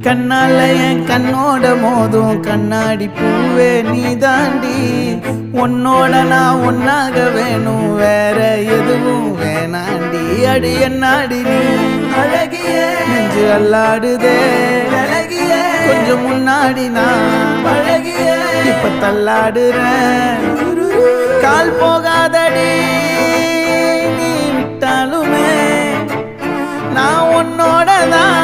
கண்ணால என் கண்ணோட மோதும் கண்ணாடி பூவே நீ தாண்டி உன்னோட நான் ஒன்னாக வேணும் வேற எதுவும் வேணாண்டி அடி என்னாடி நீ அழகிய நெஞ்சு அல்லாடுதே அழகிய கொஞ்சம் முன்னாடி நான் அழகிய இப்ப தள்ளாடுறேன் கால் போகாதடி நீ விட்டாலுமே நான் உன்னோட தான்